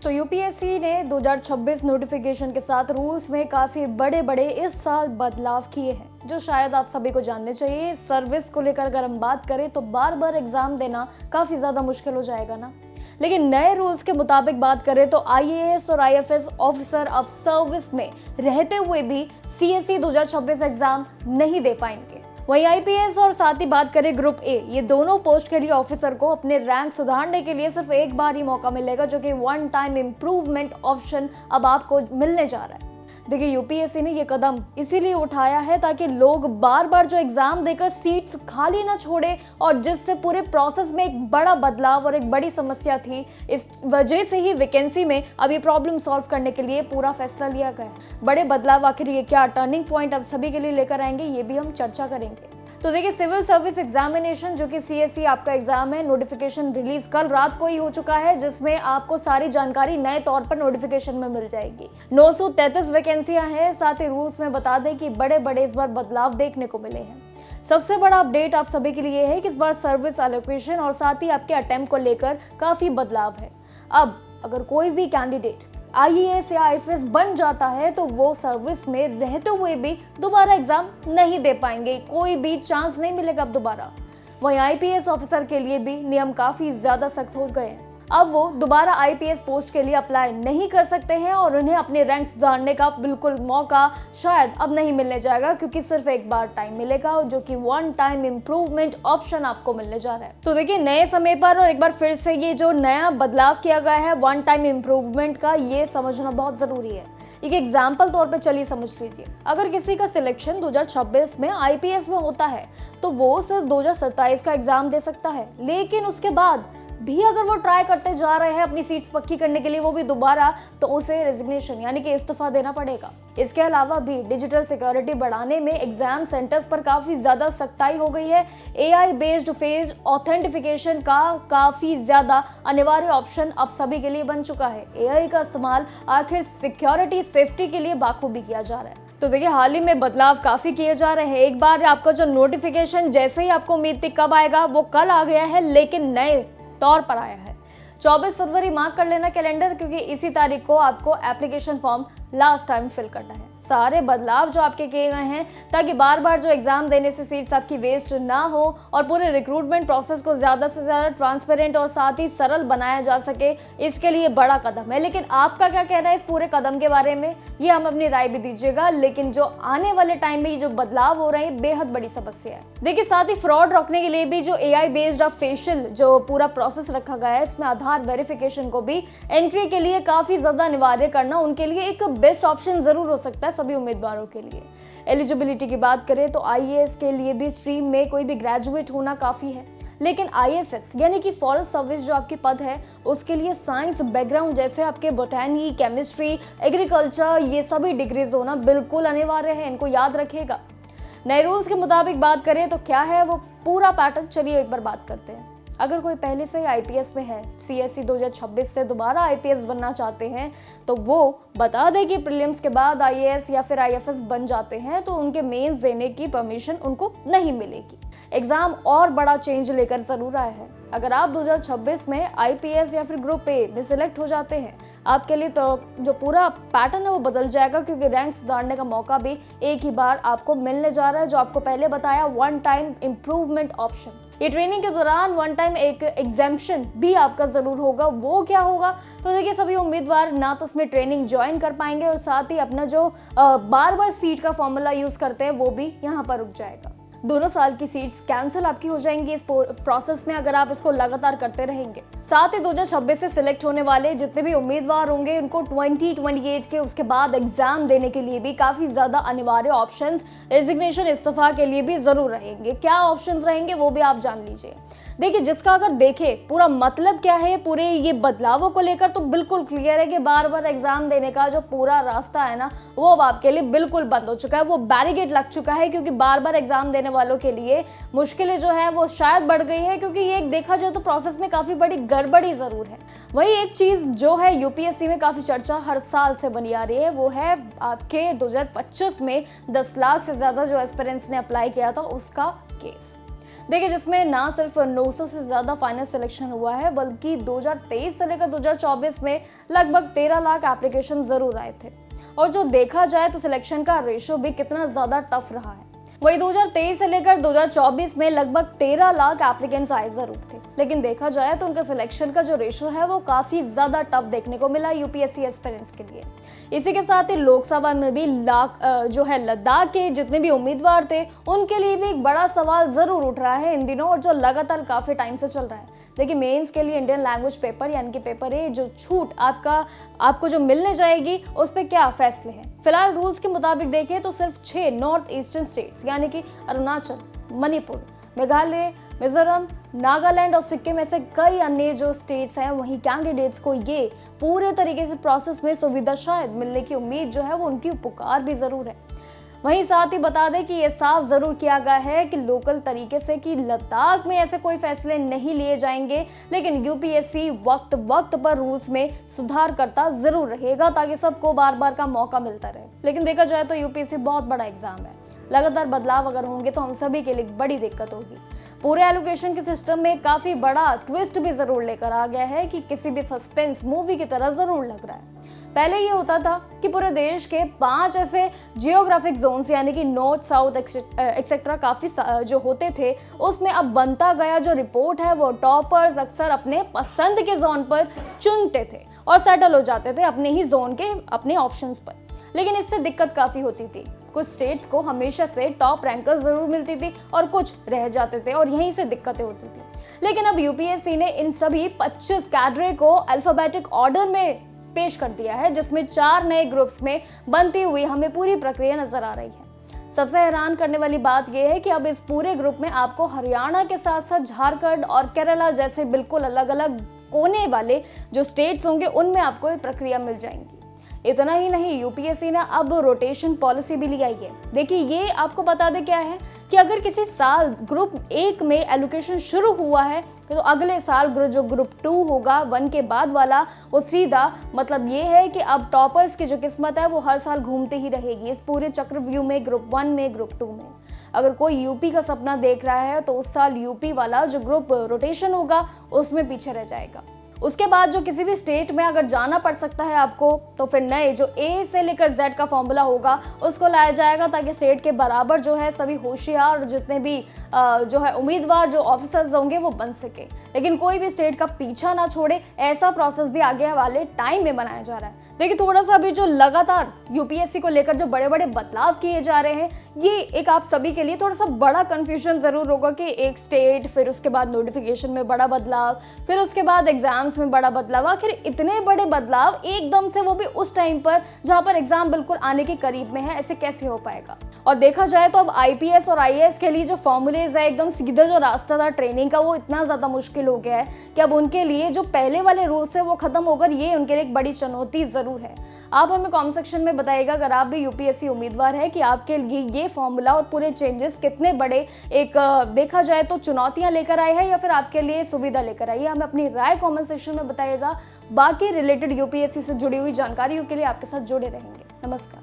तो यूपीएससी ने 2026 नोटिफिकेशन के साथ रूल्स में काफ़ी बड़े बड़े इस साल बदलाव किए हैं, जो शायद आप सभी को जानने चाहिए। सर्विस को लेकर अगर हम बात करें तो बार बार एग्जाम देना काफ़ी ज़्यादा मुश्किल हो जाएगा ना। लेकिन नए रूल्स के मुताबिक बात करें तो आईएएस और आईएफएस ऑफिसर अब सर्विस में रहते हुए भी सीएसई 2026 एग्जाम नहीं दे पाएंगे। वहीं आईपीएस और साथ ही बात करें ग्रुप ए, ये दोनों पोस्ट के लिए ऑफिसर को अपने रैंक सुधारने के लिए सिर्फ एक बार ही मौका मिलेगा, जो कि वन टाइम इम्प्रूवमेंट ऑप्शन अब आपको मिलने जा रहा है। देखिए, यूपीएससी ने ये कदम इसीलिए उठाया है ताकि लोग बार बार जो एग्जाम देकर सीट्स खाली ना छोड़े, और जिससे पूरे प्रोसेस में एक बड़ा बदलाव और एक बड़ी समस्या थी, इस वजह से ही वैकेंसी में अब ये प्रॉब्लम सॉल्व करने के लिए पूरा फैसला लिया गया है। बड़े बदलाव आखिर ये क्या टर्निंग पॉइंट अब सभी के लिए लेकर आएंगे, ये भी हम चर्चा करेंगे। तो देखिए, सिविल सर्विस एग्जामिनेशन जो कि सीएसई आपका एग्जाम है, नोटिफिकेशन रिलीज कल रात को ही हो चुका है, जिसमें आपको सारी जानकारी नए तौर पर नोटिफिकेशन में मिल जाएगी। 933 वैकेंसियां हैं। साथ ही रूल्स में बता दें कि बड़े बड़े इस बार बदलाव देखने को मिले हैं। सबसे बड़ा अपडेट आप सभी के लिए है कि इस बार सर्विस एलोकेशन और साथ ही आपके अटेम्प्ट को लेकर काफी बदलाव है। अब अगर कोई भी कैंडिडेट आईएएस या आईएफएस बन जाता है तो वो सर्विस में रहते हुए भी दोबारा एग्जाम नहीं दे पाएंगे, कोई भी चांस नहीं मिलेगा अब दोबारा। वहीं आईपीएस ऑफिसर के लिए भी नियम काफी ज्यादा सख्त हो गए हैं। अब वो दोबारा आईपीएस पोस्ट के लिए अप्लाई नहीं कर सकते हैं और उन्हें अपने रैंक सुधारने का बिल्कुल मौका शायद अब नहीं मिलने जाएगा, क्योंकि सिर्फ एक बार टाइम मिलेगा, जो कि वन टाइम इम्प्रूवमेंट ऑप्शन आपको मिलने जा रहा है। तो देखिए, नए समय पर और एक बार फिर से ये जो नया बदलाव किया गया है वन टाइम इम्प्रूवमेंट का, ये समझना बहुत जरूरी है। एक एग्जाम्पल तौर पर चलिए समझ लीजिए। अगर किसी का सिलेक्शन 2026 में आईपीएस में होता है तो वो सिर्फ 2027 का एग्जाम दे सकता है, लेकिन उसके बाद भी अगर वो ट्राई करते जा रहे हैं अपनी सीट्स पक्की करने के लिए, वो भी दोबारा, तो उसे रेजिग्नेशन यानी कि इस्तीफा देना पड़ेगा। इसके अलावा भी डिजिटल सिक्योरिटी बढ़ाने में एग्जाम सेंटर्स पर काफी ज्यादा सख्ताई हो गई है। एआई बेस्ड फेस ऑथेंटिफिकेशन का काफी ज्यादा अनिवार्य ऑप्शन अब सभी के लिए बन चुका है। एआई का इस्तेमाल आखिर सिक्योरिटी सेफ्टी के लिए बाखूबी किया जा रहा है। तो देखिए, हाल ही में बदलाव काफी किए जा रहे हैं। एक बार आपका जो नोटिफिकेशन जैसे ही आपको उम्मीद थी कब आएगा, वो कल आ गया है, लेकिन नए तौर पर आया है। 24 फरवरी मार्क कर लेना कैलेंडर, क्योंकि इसी तारीख को आपको application form last time fill करना है। सारे बदलाव जो आपके किए गए हैं ताकि बार बार जो एग्जाम देने से सीट्स आपकी वेस्ट ना हो और पूरे रिक्रूटमेंट प्रोसेस को ज्यादा से ज्यादा ट्रांसपेरेंट और साथ ही सरल बनाया जा सके, इसके लिए बड़ा कदम है। लेकिन आपका क्या कहना है इस पूरे कदम के बारे में, ये हम अपनी राय भी दीजिएगा। लेकिन जो आने वाले टाइम में ये जो बदलाव हो रहे हैं, बेहद बड़ी समस्या है। देखिए, साथ ही फ्रॉड रोकने के लिए भी जो एआई बेस्ड फेशियल जो पूरा प्रोसेस रखा गया है, इसमें आधार वेरिफिकेशन को भी एंट्री के लिए काफी ज्यादा अनिवार्य करना उनके लिए एक बेस्ट ऑप्शन जरूर हो सकता है सभी उम्मीदवारों के लिए। एलिजिबिलिटी की बात करें तो आईएएस के लिए भी स्ट्रीम में कोई भी ग्रेजुएट होना काफी है, लेकिन आईएफएस यानी कि फॉरेस्ट सर्विस जो आपकी पद है, उसके लिए साइंस बैकग्राउंड जैसे आपके बोटैनी, केमिस्ट्री, एग्रीकल्चर, ये सभी डिग्रीज होना बिल्कुल अनिवार्य है। इनको याद रखिएगा। नए रूल्स के मुताबिक बात करें तो क्या है वो पूरा पैटर्न, चलिए एक बार बात करते हैं। अगर कोई पहले से ही आईपीएस में है, सीएसई 2026 से दोबारा आईपीएस बनना चाहते हैं, तो वो बता दें कि प्रीलिम्स के बाद आईएएस या फिर आईएफएस बन जाते हैं तो उनके मेंस देने की परमिशन उनको नहीं मिलेगी। एग्जाम और बड़ा चेंज लेकर जरूर आया है। अगर आप 2026 में आईपीएस या फिर ग्रुप ए में सिलेक्ट हो जाते हैं, आपके लिए तो जो पूरा पैटर्न है वो बदल जाएगा, क्योंकि रैंक सुधारने का मौका भी एक ही बार आपको मिलने जा रहा है, जो आपको पहले बताया वन टाइम इम्प्रूवमेंट ऑप्शन। ये ट्रेनिंग के दौरान वन टाइम एक एग्जाम्पशन भी आपका जरूर होगा। वो क्या होगा, तो देखिए, सभी उम्मीदवार ना तो उसमें ट्रेनिंग ज्वाइन कर पाएंगे और साथ ही अपना जो बार बार सीट का फॉर्मूला यूज करते हैं वो भी यहाँ पर रुक जाएगा। दोनों साल की सीट्स कैंसिल आपकी हो जाएंगी इस प्रोसेस में, अगर आप इसको लगातार करते रहेंगे। साथ ही 2026 से सिलेक्ट होने वाले जितने भी उम्मीदवार होंगे, उनको 2028 के उसके बाद एग्जाम देने के लिए भी काफी ज्यादा अनिवार्य ऑप्शंस, रेजिग्नेशन, इस्तीफा के लिए भी जरूर रहेंगे। क्या ऑप्शंस रहेंगे वो भी आप जान लीजिए। देखिए, जिसका अगर देखे पूरा मतलब क्या है पूरे ये बदलावों को लेकर, तो बिल्कुल क्लियर है कि बार बार एग्जाम देने का जो पूरा रास्ता है ना, वो अब आपके लिए बिल्कुल बंद हो चुका है। वो बैरिकेड लग चुका है, क्योंकि बार बार एग्जाम देने वालों के लिए मुश्किलें जो है वो शायद बढ़ गई है, क्योंकि ये एक देखा जाए तो प्रोसेस में काफी बड़ी गड़बड़ी जरूर है। वही एक चीज जो है यूपीएससी में काफी चर्चा हर साल से बनी आ रही है, वो है आपके 2025 में 10 लाख से ज्यादा जो एस्पिरेंट्स ने अप्लाई किया था उसका केस। देखिए, जिसमें ना सिर्फ 900 से ज़्यादा फाइनल सिलेक्शन हुआ है, बल्कि 2023 से लेकर 2024 में लगभग 13 लाख एप्लीकेशन ज़रूर आए थे। और जो देखा जाए तो सिलेक्शन का रेशो भी कितना ज़्यादा टफ रहा है। वही 2023 से लेकर 2024 में लगभग 13 लाख एप्लीकेंट्स आए जरूर थे, लेकिन देखा जाए तो उनका सिलेक्शन का जो रेशो है वो काफी ज्यादा टफ देखने को मिला यूपीएससी एस्पिरेंट्स के लिए। इसी के साथ ही लोकसभा में भी लद्दाख के जितने भी उम्मीदवार थे उनके लिए भी एक बड़ा सवाल जरूर उठ रहा है इन दिनों, और जो लगातार काफी टाइम से चल रहा है। देखिए, मेंस के लिए इंडियन लैंग्वेज पेपर यानी कि पेपर ए जो छूट आपको जो मिलने जाएगी उस पर क्या फैसले हैं। फिलहाल रूल्स के मुताबिक देखें तो सिर्फ 6 नॉर्थ ईस्टर्न स्टेट्स यानी कि अरुणाचल, मणिपुर, मेघालय, मिजोरम, नागालैंड और सिक्किम ऐसे कई अन्य जो स्टेट्स हैं, वहीं कैंडिडेट्स को ये पूरे तरीके से प्रोसेस में सुविधा शायद मिलने की उम्मीद जो है वो उनकी पुकार भी जरूर है। वहीं साथ ही बता दें कि ये साफ जरूर किया गया है कि लोकल तरीके से कि लद्दाख में ऐसे कोई फैसले नहीं लिए जाएंगे, लेकिन यूपीएससी वक्त वक्त पर रूल्स में सुधार करता जरूर रहेगा ताकि सबको बार बार का मौका मिलता रहे। लेकिन देखा जाए तो यूपीएससी बहुत बड़ा एग्जाम है, लगातार बदलाव अगर होंगे तो हम सभी के लिए बड़ी दिक्कत होगी। पूरे एलोकेशन के सिस्टम में काफी बड़ा ट्विस्ट भी जरूर लेकर आ गया है कि किसी भी सस्पेंस मूवी की तरह जरूर लग रहा है। पहले ये होता था कि पूरे देश के 5 ऐसे जियोग्राफिक जोन्स यानी कि नॉर्थ, साउथ एक्सेट्रा काफी जो होते थे, उसमें अब बनता गया जो रिपोर्ट है वो टॉपर्स अक्सर अपने पसंद के जोन पर चुनते थे और सेटल हो जाते थे अपने ही जोन के अपने ऑप्शंस पर। लेकिन इससे दिक्कत काफी होती थी। कुछ स्टेट्स को हमेशा से टॉप रैंकर जरूर मिलती थी और कुछ रह जाते थे और यहीं से दिक्कतें होती थी। लेकिन अब यूपीएससी ने इन सभी 25 कैडरे को अल्फाबेटिक ऑर्डर में पेश कर दिया है, जिसमें 4 नए ग्रुप्स में बनती हुई हमें पूरी प्रक्रिया नजर आ रही है। सबसे हैरान करने वाली बात यह है कि अब इस पूरे ग्रुप में आपको हरियाणा के साथ साथ झारखंड और केरला जैसे बिल्कुल अलग अलग कोने वाले जो स्टेट्स होंगे उनमें आपको ये प्रक्रिया मिल जाएंगी। इतना ही नहीं, यूपीएससी ने अब रोटेशन पॉलिसी भी ली आई है। देखिए, ये आपको बता दे क्या है कि अगर किसी साल ग्रुप 1 में एलोकेशन शुरू हुआ है तो अगले साल जो ग्रुप 2 होगा 1 के बाद वाला, वो सीधा मतलब ये है कि अब टॉपर्स की जो किस्मत है वो हर साल घूमती ही रहेगी इस पूरे चक्रव्यूह में, ग्रुप 1 में, ग्रुप 2 में। अगर कोई यूपी का सपना देख रहा है तो उस साल यूपी वाला जो ग्रुप रोटेशन होगा उसमें पीछे रह जाएगा। उसके बाद जो किसी भी स्टेट में अगर जाना पड़ सकता है आपको, तो फिर नए जो ए से लेकर जेड का फॉर्मूला होगा उसको लाया जाएगा ताकि स्टेट के बराबर जो है सभी होशियार जितने भी जो है उम्मीदवार जो ऑफिसर्स होंगे वो बन सके, लेकिन कोई भी स्टेट का पीछा ना छोड़े। ऐसा प्रोसेस भी आगे वाले टाइम में बनाया जा रहा है। देखिए, थोड़ा सा अभी जो लगातार यूपीएससी को लेकर जो बड़े बड़े बदलाव किए जा रहे हैं, ये एक आप सभी के लिए थोड़ा सा बड़ा कंफ्यूजन जरूर होगा कि एक स्टेट, फिर उसके बाद नोटिफिकेशन में बड़ा बदलाव, फिर उसके बाद एग्जाम्स में बड़ा बदलाव। आखिर इतने बड़े बदलाव एकदम से, वो भी उस टाइम पर जहां पर एग्जाम बिल्कुल आने के करीब में है, ऐसे कैसे हो पाएगा। और देखा जाए तो अब आईपीएस और आईएएस के लिए जो फॉर्मूलेज है, एकदम सीधा जो रास्ता था ट्रेनिंग का, वो इतना ज्यादा मुश्किल हो गया है कि अब उनके लिए जो पहले वाले रूल्स है वो खत्म होकर ये उनके लिए एक बड़ी चुनौती जरूर है। आप हमें कमेंट सेक्शन में बताइएगा अगर आप भी यूपीएससी उम्मीदवार है कि आपके लिए ये फॉर्मूला और पूरे चेंजेस कितने बड़े एक देखा जाए तो चुनौतियां लेकर आए हैं या फिर आपके लिए सुविधा लेकर आई है। हमें अपनी राय कमेंट सेक्शन में बताइएगा। बाकी रिलेटेड यूपीएससी से जुड़ी हुई जानकारियों के लिए आपके साथ जुड़े रहेंगे। नमस्कार।